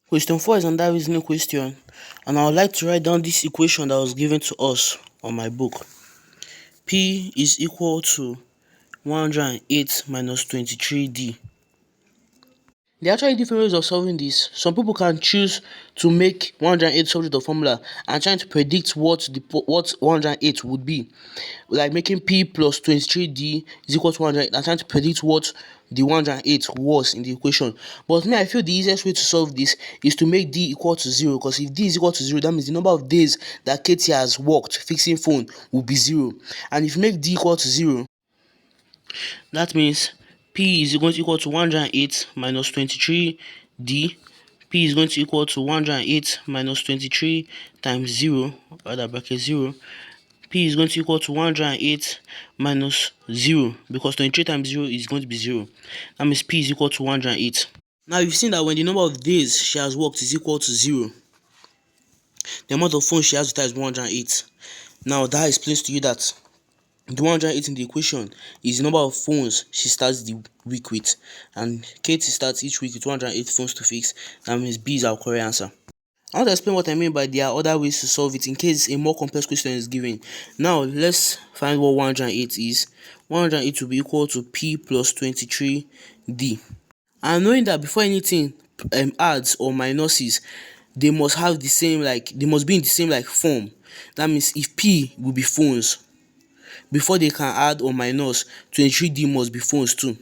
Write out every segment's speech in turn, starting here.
Question 4 is another reasoning question, and I would like to write down this equation that was given to us on my book. P is equal to 108 minus 23D. There are actually different ways of solving this. Some people can choose to make 108 subject of formula and trying to predict what 108 would be, like making P plus 23D is equal to 108 and trying to predict what the 108 was in the equation. But me, I feel the easiest way to solve this is to make D equal to 0, because if D is equal to 0, that means the number of days that Katie has worked fixing phone will be 0. And if you make D equal to 0, that means P is going to equal to 108 minus 23D. P is going to equal to 108 minus 23 times 0, rather bracket 0. P is going to equal to 108 minus 0, because 23 times 0 is going to be 0. That means P is equal to 108. Now you've seen that when the number of days she has worked is equal to 0, the amount of phones she has with her is 108. Now that explains to you that the 108 in the equation is the number of phones she starts the week with, and Katie starts each week with 108 phones to fix. That means B is our correct answer. I want to explain what I mean by there are other ways to solve it in case a more complex question is given. Now let's find what 108 is. 108 will be equal to P plus 23D. And knowing that before anything adds or minuses, they must have the same, like they must be in the same like form. That means if P will be phones, before they can add or minus, 23D must be phones too.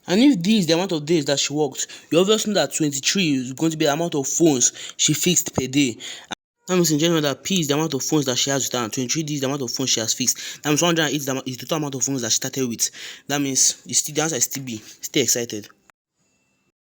And if D is the amount of days that she worked, you obviously know that 23 is going to be the amount of phones she fixed per day. That means in general that P is the amount of phones that she has with her, and 23D is the amount of phones she has fixed. That means 108 is the total amount of phones that she started with. That means the answer is still B. Stay excited.